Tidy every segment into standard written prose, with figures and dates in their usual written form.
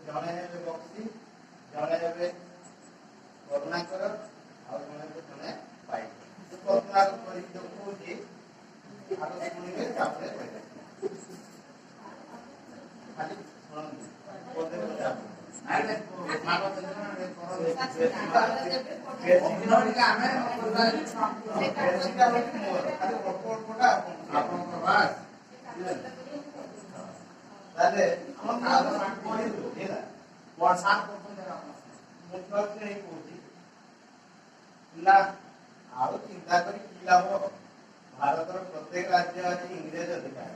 ଜଣେ ହେବେ ବକ୍ସି, ଜଣେ ହେବେ କରୁଣାକର, ଆଉ ଜଣେ ହେବେ ଜଣେ ପାଇ। କଳ୍ପନା କରିକି ଦେଖଉଛି ଆଗ ଶୁଣିବେ ତାପରେ କହିବେ। ଖାଲି ଶୁଣନ୍ତୁ ଆଉ ଚିନ୍ତା କରି କି ଲାଭ? ଭାରତର ପ୍ରତ୍ୟେକ ରାଜ୍ୟ ଅଛି ଇଂରେଜ ଅଧିକାର।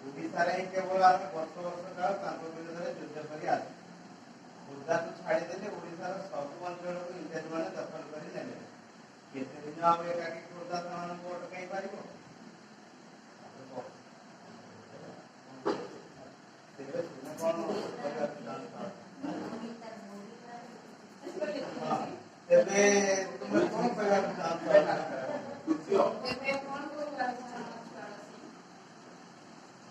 ଓଡ଼ିଶାରେ ହିଁ କେବଳ ଆମେ ବର୍ଷ ବର୍ଷ କାଳ ତାଙ୍କ ବିରୋଧରେ ଯୁଦ୍ଧ କରି ଆସୁ। ଖୋର୍ଦ୍ଧାକୁ ଛାଡ଼ିଦେଲେ ଓଡ଼ିଶାର ସବୁ ଅଞ୍ଚଳକୁ ଇଂରେଜମାନେ ଦଖଲ କରି ନେଲେ। କେତେ ଦିନ ଆଉ ଏକାକି ଖୋର୍ଦ୍ଧା ସେମାନଙ୍କୁ ଅଟକାଇ ପାରିବ? ତେବେ ତୁମେ କ'ଣ କହିବାକୁ ଚାହୁଁଛ? ତେବେ ତୁମେ କ'ଣ କହିବାକୁ ଚାହୁଁଛ?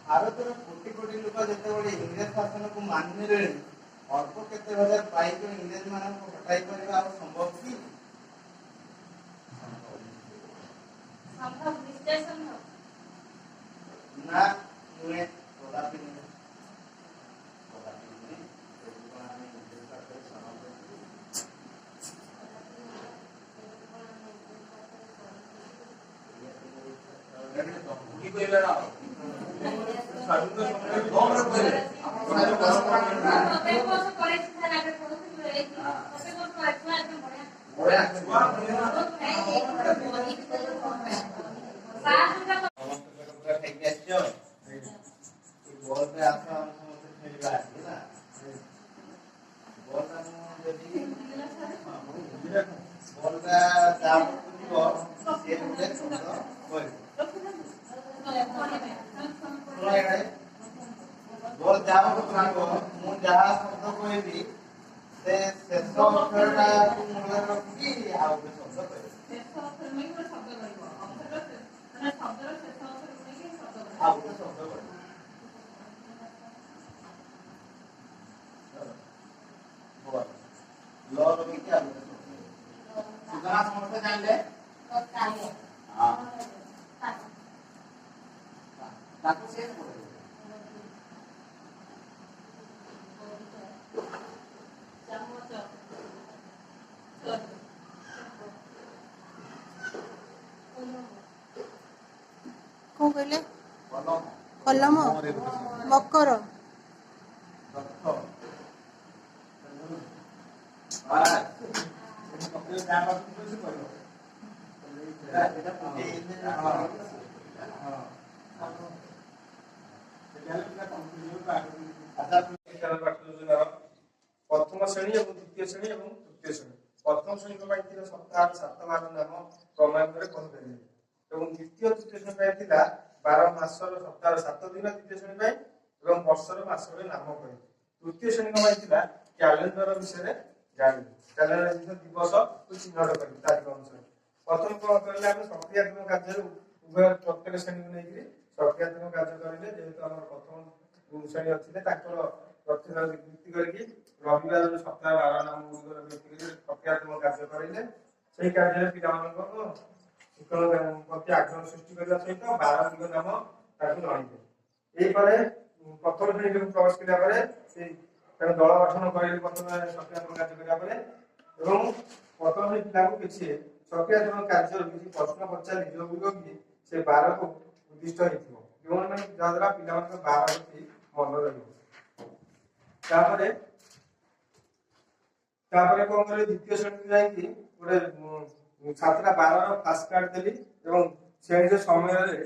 ଭାରତର କୋଟି କୋଟି ଲୋକ ଯେତେବେଳେ ଇଂରେଜ ଶାସନକୁ ମାନିନେଲେଣି, ଅଳ୍ପ କେତେ ହଜାର ପାଇକ ଇଂରେଜ ମାନଙ୍କୁ ହଟାଇ ପାରିବା ଆଉ ସମ୍ଭବ କି? ନା, ନୁହେଁ, କଦାପି ନୁହେଁ। ମୁଁ ଯାହା ଶବ୍ଦ କହିବି ସେ ଶେଷ ଅକ୍ଷରଟାକୁ ମୂଳରେ ରଖିକି ଆଉ ଗୋଟେ ଶବ୍ଦ କହିବି। ଆଉ ଗୋଟେ ଶବ୍ଦ କହିବି। ଲ ରଖିକି ଆଉ ଗୋଟେ ଶବ୍ଦ। ସୁଧନା ସମସ୍ତେ ଜାଣିଲେ? ତାକୁ ସେ କଣ କହିଲେ? କଲମ, ମକର, प्रथम श्रेणी और द्वितीय श्रेणी और तृतीय श्रेणी। प्रथम श्रेणी सप्ताह 7 मास नाम क्रमांक द्वितीय तृतीय श्रेणी 12 मासर सप्ताह 7 दिन द्वितीय श्रेणी और वर्षर मासर नाम कह। तृतीय श्रेणी कैलेंडर विषय जानी कैलेंडर दिवस चिन्हट कर तारीख अनुसार। प्रथम कौन करें सक्रियात्मक कार्य उभय प्रत्येक श्रेणी को लेकर सक्रियात्मक कार्य करेंगे। जेहेतु आम प्रथम श्रेणी अच्छे भित्ति करके रविवार सप्ताह 12 नाम सक्रियात्मक कार्य करेंगे। से कार्य पिला प्रति आग्रह सृष्टि करने सहित 12 दिग नाम जणेबे। प्रथम श्रेणी प्रवेश करा दल गठन कर प्रथम सक्रियात्मक कार्य करा प्रथम श्रेणी पिला किसी सक्रियात्मक कार्य किसी प्रश्न पचारि जो गुड़ कि से 12 को उद्दिष्ट जहाद्वारा पिला 12 प्रति मन रही। कौन कर द्वितीय श्रेणी जाकि गोटे 7टा 12 फ्लाश कार्ड देली ଶ୍ରେଣୀର ସମୟରେ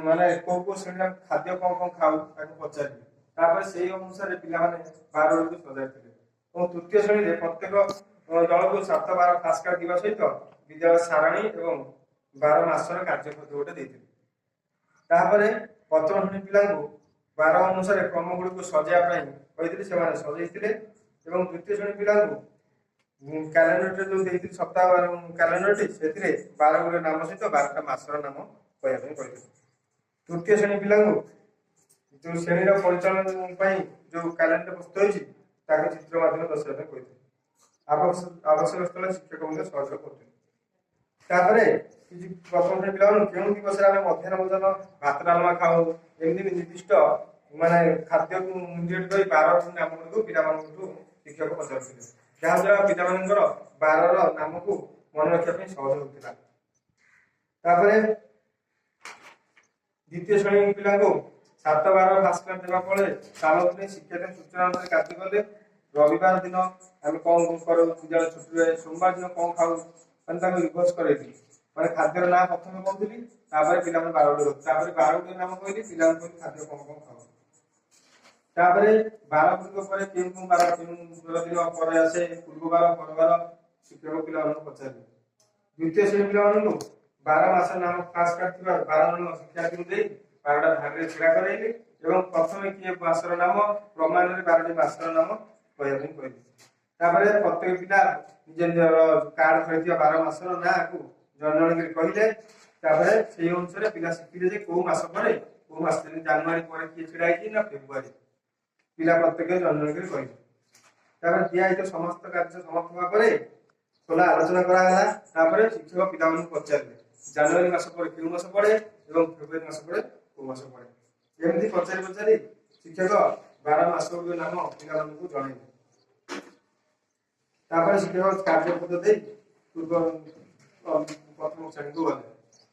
ମାନେ କୋଉ ଶ୍ରେଣୀର ଖାଦ୍ୟ କଣ ଖାଉ ତାକୁ ପଚାରିଲେ। ତାପରେ ସେଇ ଅନୁସାରେ ପିଲାମାନେ ବାର ବେଳକୁ ସଜାଇଥିଲେ ଏବଂ ତୃତୀୟ ଶ୍ରେଣୀରେ ପ୍ରତ୍ୟେକ ଦଳକୁ 7-12 ଫ୍ଲାସ୍ କାର୍ଡ ଦିବା ସହିତ ବିଦ୍ୟାଳୟ ସାରଣୀ ଏବଂ 12 ମାସର କାର୍ଯ୍ୟପଦ୍ଧତି ଗୋଟେ ଦେଇଥିଲେ। ତାପରେ ପ୍ରଥମ ଶ୍ରେଣୀ ପିଲାଙ୍କୁ 12 ଅନୁସାରେ କ୍ରମ ଗୁଡ଼ିକୁ ସଜାଇବା ପାଇଁ କହିଥିଲେ, ସେମାନେ ସଜେଇଥିଲେ ଏବଂ ଦ୍ୱିତୀୟ ଶ୍ରେଣୀ ପିଲାଙ୍କୁ କ୍ୟାଲେଣ୍ଡରରେ ଯୋଉ ଦେଇଥିଲି ସପ୍ତାହ କ୍ୟାଲେଣ୍ଡରଟି ସେଥିରେ 12 ଗୁଡ଼ିଏ ନାମ ସହିତ 12ଟା ମାସର ନାମ କହିବା ପାଇଁ କହିଥିଲେ। ତୃତୀୟ ଶ୍ରେଣୀ ପିଲାଙ୍କୁ ଯୋଉ ଶ୍ରେଣୀର ପରିଚାଳନା ପାଇଁ ଯୋଉ କ୍ୟାଲେଣ୍ଡର ପ୍ରସ୍ତୁତ ହୋଇଛି ତାକୁ ଚିତ୍ର ମାଧ୍ୟମରେ ଦର୍ଶାଇବା ପାଇଁ କହିଥିଲେ। ଆବଶ୍ୟକ ସ୍ଥଳେ ଶିକ୍ଷକ ମଧ୍ୟ ସହଯୋଗ କରୁଥିଲେ। ତାପରେ ପ୍ରଥମ ଶ୍ରେଣୀ ପିଲାମାନଙ୍କୁ କେଉଁ ଦିବସରେ ଆମେ ମଧ୍ୟାହ୍ନ ଭୋଜନ ଭାତ ଡାଲମା ଖାଉ ଏମିତି ନିର୍ଦ୍ଦିଷ୍ଟ ମାନେ ଖାଦ୍ୟକୁ ନିର୍ଦ୍ଦିଷ୍ଟ କରି 12 ନାମ ଗୁଡ଼ିକୁ ପିଲାମାନଙ୍କଠୁ ଶିକ୍ଷକ ପଚାରୁଥିଲେ, ଯାହାଦ୍ୱାରା ପିଲାମାନଙ୍କର 12ର ନାମକୁ ମନେ ରଖିବା ପାଇଁ ସହଜ ହେଉଥିଲା। ତାପରେ ଦ୍ୱିତୀୟ ଶ୍ରେଣୀ ପିଲାଙ୍କୁ 7-12 ଫ୍ଲାସ୍ କାର୍ଡ ଦେବା ଫଳରେ ସାମଗ୍ରୀ ଶିକ୍ଷକ ସୂଚନା ଅନୁସାରେ କାର୍ଯ୍ୟ କଲେ। ରବିବାର ଦିନ ଆମେ କଣ କରୁ ବିଦ୍ୟାଳୟ ଛୁଟି ରହେ, ସୋମବାର ଦିନ କଣ ଖାଉ ମାନେ ତାକୁ ରିଭର୍ସ କରେଇଥିଲି, ମାନେ ଖାଦ୍ୟର ନାଁ ପ୍ରଥମେ କହୁଥିଲି ତାପରେ ପିଲାମାନେ 12 ଗୁଡ଼ିଏ ତାପରେ 12 ଗୁଡ଼ିଏ ନାମ କହିଲି ପିଲାମାନଙ୍କୁ କହିଲି ଖାଦ୍ୟ କଣ ଖାଉ। ତାପରେ 12 ଗୁଡ଼ିକ ପରେ କେଉଁ ବାର ଦିନ ପରେ ଆସେ ପୂର୍ବ ବାର ପରବାର ଶିକ୍ଷକ ପିଲାମାନଙ୍କୁ ପଚାରିଲେ। ଦ୍ୱିତୀୟ ଶ୍ରେଣୀ ପିଲାମାନଙ୍କୁ 12 ମାସ ନାମ ଫ୍ଲାସ୍ କାର୍ଡ ଥିବା 12 ଜଣ ଶିକ୍ଷାର୍ଥୀଙ୍କୁ ଦେଇ 12ଟା ଧାଡ଼ିରେ ଛିଡ଼ା କରାଇଲେ ଏବଂ ପ୍ରଥମେ କିଏ ମାସର ନାମ କ୍ରମାନ୍ୱୟରେ 12ଟି ମାସର ନାମ କହିବା ପାଇଁ କହିଲେ। ତାପରେ ପ୍ରତ୍ୟେକ ପିଲା ନିଜ ନିଜର କାର୍ଡ ଧରିଥିବା 12 ମାସର ନାଁକୁ ଜଣ ଜଣ କରି କହିଲେ। ତାପରେ ସେଇ ଅନୁସାରେ ପିଲା ଶିଖିଲେ ଯେ କୋଉ ମାସ ପରେ କୋଉ ମାସ, ଜାନୁଆରୀ ପରେ କିଏ ଛିଡ଼ା ହେଇଛି ନା ଫେବୃଆରୀ, ପିଲା ପ୍ରତ୍ୟେକ ଜଣ ଜଣ କରି କହିଲେ। ତାପରେ ଦିଆଯାଇଥିବା ସମସ୍ତ କାର୍ଯ୍ୟ ସମାପ୍ତ ହେବା ପରେ ଖୋଲା ଆଲୋଚନା କରାଗଲା। ତାପରେ ଶିକ୍ଷକ ପିଲାମାନଙ୍କୁ ପଚାରିଲେ ଜାନୁଆରୀ ମାସ ପରେ କେଉଁ ମାସ ପଡ଼େ ଏବଂ ଫେବୃଆରୀ ମାସ ପରେ କୋଉ ମାସ ପଡ଼େ। ଏମିତି ପଚାରି ପଚାରି ଶିକ୍ଷକ 12 ମାସ ଗୁଡ଼ିକ ନାମ ପିଲାମାନଙ୍କୁ ଜଣେଇଲେ। ତାପରେ ଶିକ୍ଷକ କାର୍ଯ୍ୟପଦ୍ଧତି ଦେଇ ପ୍ରଥମ ଶ୍ରେଣୀକୁ ଗଲେ।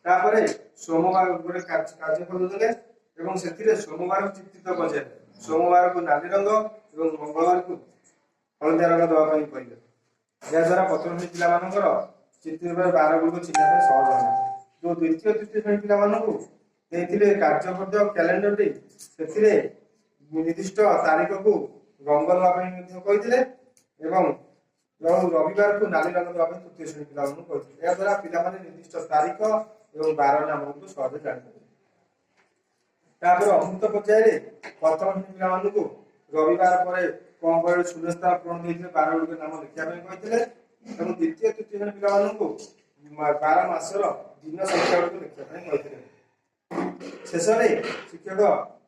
ତାପରେ ସୋମବାର ଗୋଟେ କାର୍ଯ୍ୟପଦ୍ଧତି ଦେଲେ ଏବଂ ସେଥିରେ ସୋମବାରକୁ ଚିତ୍ରିତ ବଜାଇଲେ, ସୋମବାରକୁ ନାଲି ରଙ୍ଗ ଏବଂ ମଙ୍ଗଳବାରକୁ ହଳଦିଆ ରଙ୍ଗ ଦେବା ପାଇଁ କହିଲେ। ଏହାଦ୍ୱାରା ପ୍ରଥମ ଶ୍ରେଣୀ ପିଲାମାନଙ୍କର ଚିତ୍ରିତ 12 ଗୁଡ଼ିକ ଚିହ୍ନିବା ପାଇଁ ସହଜ ହେଲା। ଯୋଉ ଦ୍ୱିତୀୟ ତୃତୀୟ ଶ୍ରେଣୀ ପିଲାମାନଙ୍କୁ ଦେଇଥିଲେ କାର୍ଯ୍ୟପଦ୍ଧତି କ୍ୟାଲେଣ୍ଡରଟି, ସେଥିରେ ନିର୍ଦ୍ଦିଷ୍ଟ ତାରିଖକୁ ରଙ୍ଗ ଦେବା ପାଇଁ ମଧ୍ୟ କହିଥିଲେ ଏବଂ ରବିବାରକୁ ନାଲି ରଙ୍ଗ ଦେବା ପାଇଁ ତୃତୀୟ ଶ୍ରେଣୀ ପିଲାମାନଙ୍କୁ କହିଥିଲେ। ଏହାଦ୍ୱାରା ପିଲାମାନେ ନିର୍ଦ୍ଦିଷ୍ଟ ତାରିଖ ଏବଂ ବାର ନାମକୁ ସହଜେ ଜାଣିପାରିବେ। ତାପରେ ଅମୃତ ପର୍ଯ୍ୟାୟରେ ପ୍ରଥମ ଶ୍ରେଣୀ ପିଲାମାନଙ୍କୁ ରବିବାର ପରେ କଣ କହିଲେ ଶୂନ୍ୟସ୍ଥାନ ପୂରଣ ଦେଇଥିଲେ 12 ଗୁଡ଼ିକ ନାମ ଲେଖିବା ପାଇଁ କହିଥିଲେ ଏବଂ ଦ୍ୱିତୀୟ ତୃତୀୟ ଶ୍ରେଣୀ ପିଲାମାନଙ୍କୁ 12 ମାସର ଦିନ ସଂଖ୍ୟା ଗୁଡ଼ିକୁ ଲେଖିବା ପାଇଁ କହିଥିଲେ। ଶେଷରେ ଶିକ୍ଷକ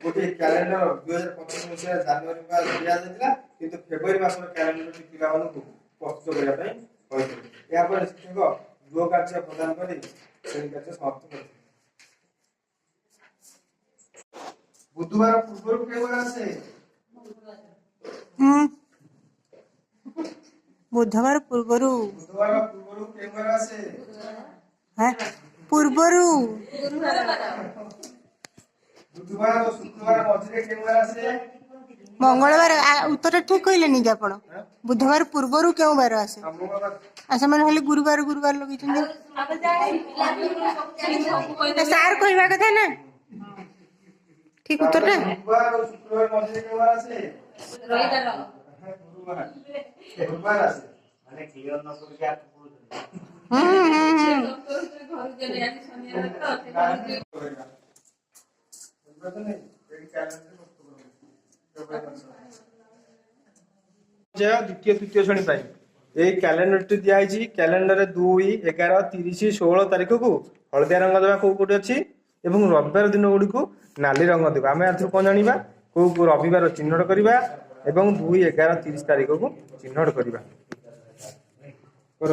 ଗୋଟିଏ କ୍ୟାଲେଣ୍ଡର 2025 ମସିହା ଜାନୁଆରୀ ମାସ ଦିଆଯାଇଥିଲା, କିନ୍ତୁ ଫେବୃଆରୀ ମାସର କ୍ୟାଲେଣ୍ଡରଟି ପିଲାମାନଙ୍କୁ ପ୍ରସ୍ତୁତ କରିବା ପାଇଁ କହିଥିଲେ। ଏହାପରେ ଶିକ୍ଷକ ଗୃହ କାର୍ଯ୍ୟ ପ୍ରଦାନ କରି ଶ୍ରେଣୀ କାର୍ଯ୍ୟ ସମାପ୍ତ କରିଥିଲେ। ବୁଧବାର ପୂର୍ବରୁ କେଉଁ ବାର ଆସେ? ବୁଧବାର ପୂର୍ବରୁ ବୁଧବାର ପୂର୍ବରୁ କେଉଁ ବାର ଆସେ? ପୂର୍ବରୁ ବୁଧବାର ଓ ଶୁକ୍ରବାର ମଝିରେ କେଉଁ ବାର ଆସେ? ମଙ୍ଗଳବାର। ଉତ୍ତର ଠିକ କହିଲେନି କି ଆପଣ? ବୁଧବାର ପୂର୍ବରୁ କେଉଁ ବାର ଆସେ? ସେମାନେ ଖାଲି ଗୁରୁବାର ଗୁରୁବାର ଲଗେଇଛନ୍ତି। ସାର୍ କହିବା କଥା ନା ଠିକ ଉତ୍ତରଟା। ବୁଧବାର ଓ ଶୁକ୍ରବାର ମଝିରେ କେଉଁ ବାର ଆସେ? ଗୁରୁବାର ଆସେ। ମାନେ କ୍ଲିୟର ନ କରିକି ଆକୁ ଦ୍ୱିତୀୟ ତୃତୀୟ ଶ୍ରେଣୀ ପାଇଁ এই କ୍ୟାଲେଣ୍ଡରଟି ଦିଆଯାଇଛି। କ୍ୟାଲେଣ୍ଡରରେ 2, 11, 30, 16 ତାରିଖକୁ ହଳଦିଆ ରଙ୍ଗ ଦେବା କୋଉ କୋଉଠି ଅଛି ଏବଂ ରବିବାର ଦିନ ଗୁଡ଼ିକୁ ନାଲି ରଙ୍ଗ ଦେବା। ଆମେ ଏଥିରୁ କଣ ଜାଣିବା? କୋଉ ରବିବାର ଚିହ୍ନଟ କରିବା ଏବଂ 2, 11, 30 ତାରିଖକୁ ଚିହ୍ନଟ କରିବା। କର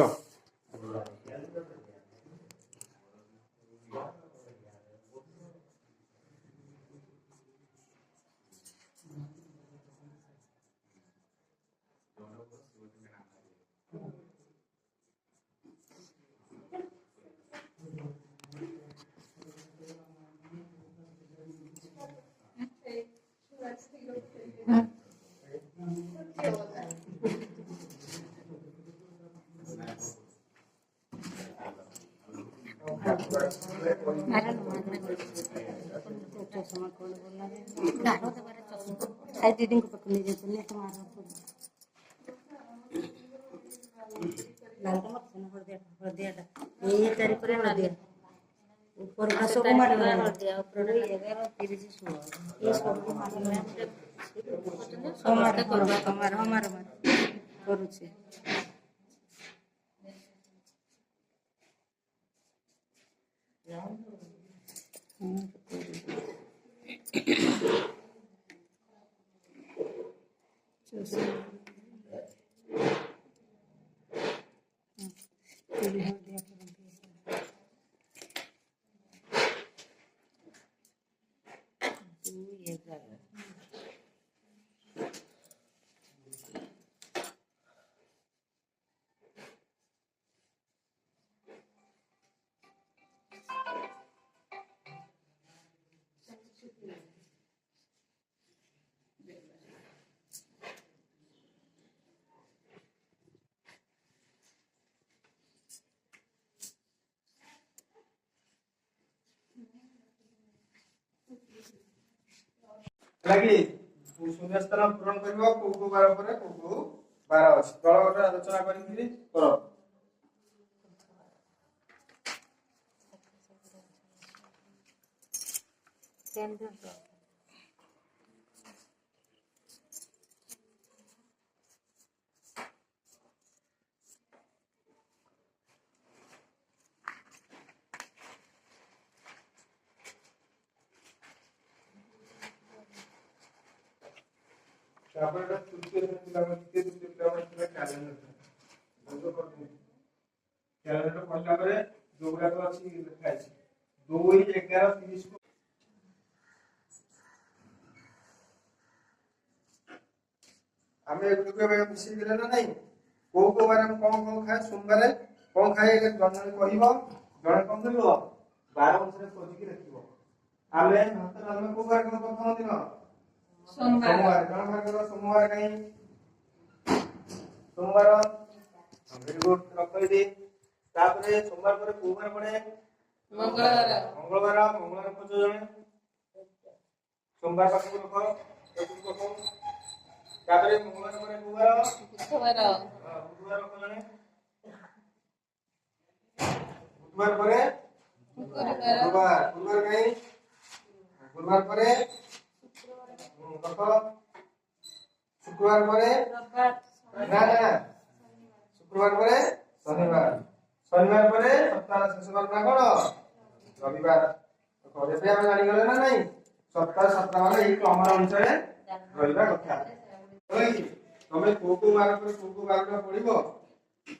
दीदी को पकड़ने जाते तुम्हारा ये तारीख पर नदिया ऊपर का सब मार दिया ऊपर 11 30 16 ये सब मार हमारा करू छे ଲାଗି ଶୂନ୍ୟସ୍ଥାନ ପୂରଣ କରିବ କୋଉ ବାର ପରେ କୋଉ ବାର ଅଛି ଦଳ ଗୋଟେ ଆଲୋଚନା କରିକିରି କର ତାପରେ ତୃତୀୟ କ୍ୟାଲେଣ୍ଡର ପଢିଲା ପରେ ଯୋଉଗୁଡାକ ଅଛି ଲେଖା ଅଛି 2 11 30 ଆମେ ଏଗୁଡିକ ମିଶେଇ ଦେଲେ ନା ନାଇଁ କୋଉ ବାର କଣ ଖାଏ ସୋମବାର କଣ ଖାଏ ଜଣେ କହିବ ଜଣେ କଣ କରିବ ବାର ଅନୁସାରେ ଖୋଜିକି ଲେଖିବ ଆମେ କୋଉ ବାର ପ୍ରଥମ ଦିନ सोमवार सोमवार कहीं सोमवार वेरी गुड रखई तापरे सोमवार पर कोबार पड़े मंगलवार खोज जने सोमवार पाखु रख तापरे मंगलवार पर कोबार बुधवार रख जने बुधवार परे गुरुवार कहीं गुरुवार परे शुक्रवार परे ना शुक्रवार परे शनिवार शनिवार परे सप्ताह शेष करना कोन रविवार तो एबे हम जानि गले ना नहीं सप्ताह सप्ताह वाला एक क्रम अनुसार रहिबा कथा होई तमे कोको बार पर कोको बार का पढिबो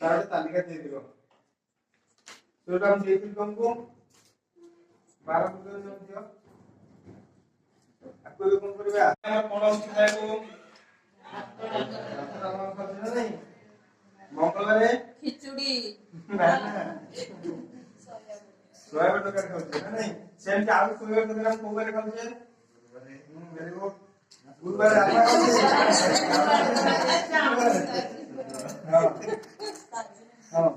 तार तालिका दे दिबो सेटा हम देइ तुमको 12 को दियो आपको कौन करिबा कोन अछि खाइबो नहीं मंगलवार खिचड़ी सोयाबीन तरकारी खाउछे ना नहीं सेम के आलू सोयाबीन तरकारी हम कोबारे खाउछे वेरी गुड गुरुवार आमा हां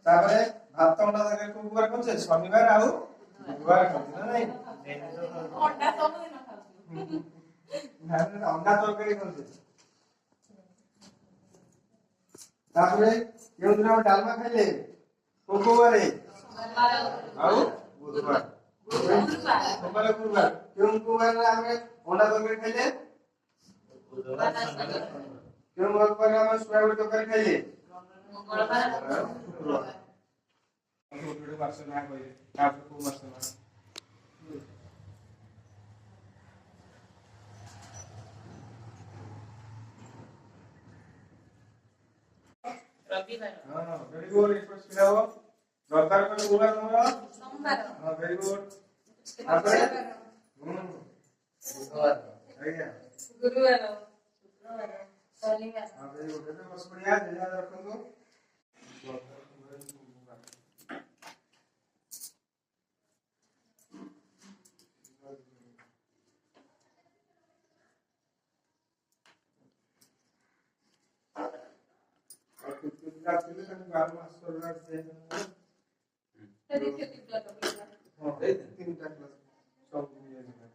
तापरे भात अंडा तरकारी कोबारे खाउछे शनिवार आउ बुधवार खाउछे ना नहीं अंडा सब दिन खाऊ ना अंडा तरकारी खाउछे तापरे केउ दिन हम डालमा खाइले कोबारे आउ बुधवार सोमवार गुरुवार केउ गुरुवार हमें अंडा तरकारी खाइले बुधवार केउ गुरुवार हम सोयाबीन तरकारी खाइले मंगलवार शुक्रवार हम गोटे वर्ष ना कहिए तापर को वर्ष ना रविवार हां वेरी गुड इसको सिखाओ रविवार को गुरुवार हमरा सोमवार हां वेरी गुड तापर बुधवार आइया गुरुवार शुक्रवार शनिवार हां वेरी गुड तो बस बढ़िया ध्यान रखो देखिए कितना ତିନିଟା କ୍ଲାସ୍ ସବୁ ଇଏ ନେବେ।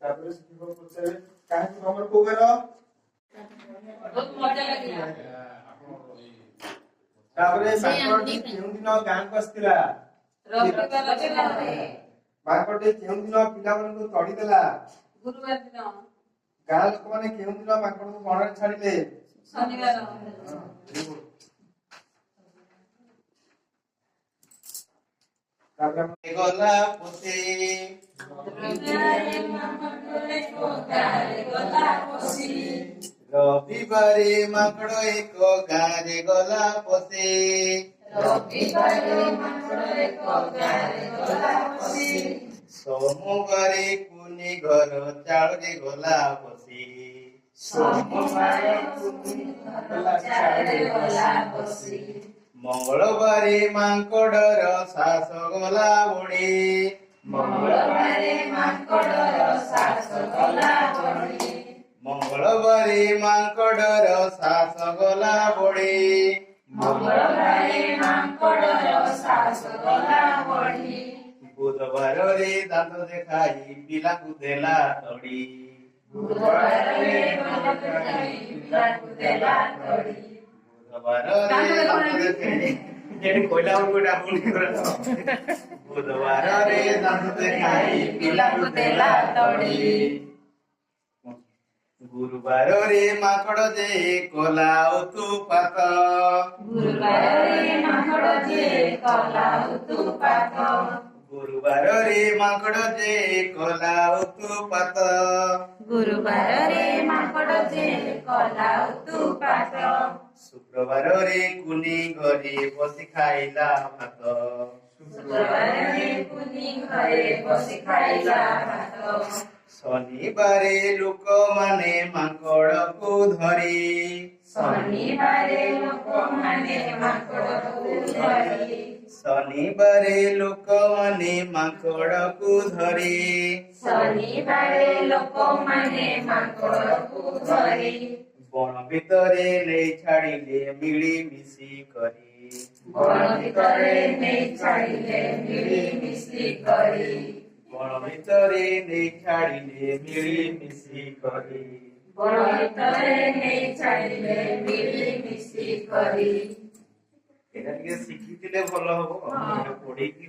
ତାପରେ ଶିକ୍ଷକ ପଚାରେ କାହାକୁ ତମର କୋଉ ବାର? ବହୁତ ମଜା ଲାଗିଲା। ତାପରେ ମାଙ୍କଡଟି କେଉଁ ଦିନ ଗାଁକୁ ଆସିଥିଲା? ରବିବାର ଦିନ, ମାଙ୍କଡଟି କେଉଁ ଦିନ ପିଲାମାନଙ୍କୁ ତଡ଼ିଦେଲା? ଗୁରୁବାର ଦିନ, ଗାଁ ଲୋକମାନେ କେଉଁ ଦିନ ମାଙ୍କଡକୁ ବଣରେ ଛାଡ଼ିଲେ? ଶନିବାର, ତାପରେ ଆମେ ଗଲା ପୋଷି ରବିବାରେ ମାଙ୍କଡ ଏକ ଗାଁରେ ଗଲା ପଶି ସୋମବାରେ କୁନି ଘର ଚାଳରେ ଗଲା ପଶି ମଙ୍ଗଳବାରେ ମାଙ୍କଡର ଶାସ ଗଲା ବଢି ମଙ୍ଗଳବାରେ ମାଙ୍କଡର ଶାସ ଗଲା ବଢି ବୁଧବାରରେ ଦାନ୍ତ ଦେଖାଇ ପିଲାକୁ ଦେଲା ତଡ଼ି ବୁଧବାରରେ ଦାନ୍ତ ଦେଖାଇ ଯେଠି କହିଲା ବେଳକୁ ଏଟା ପୁଣି ବୁଧବାରରେ ଦାନ୍ତ ଦେଖାଇ ପିଲାକୁ ଦେଲା ତଡ଼ି ଗୁରୁବାରରେ ମାଙ୍କଡ ଯେ କଲା ଉତୁପାତ ଗୁରୁବାରରେ ମାଙ୍କଡ ଯେ କଲା ଉତୁପାତ ଶୁକ୍ରବାରରେ କୁନି ଘରେ ବସି ଖାଇଲା ଭାତ ଶନିବାରେ ଲୋକମାନେ ମାଙ୍କଡକୁ ଧରି ବଣ ଭିତରେ ନେଇ ଛାଡ଼ିଲେ ମିଳିମିଶି କରି ବଣ ଭିତରେ ନେଇ ଛାଡ଼ିଲେ ମିଳିମିଶି କରି ଏଟା ଟିକେ ଶିଖିଥିଲେ ଭଲ ହବ ପଢେଇକି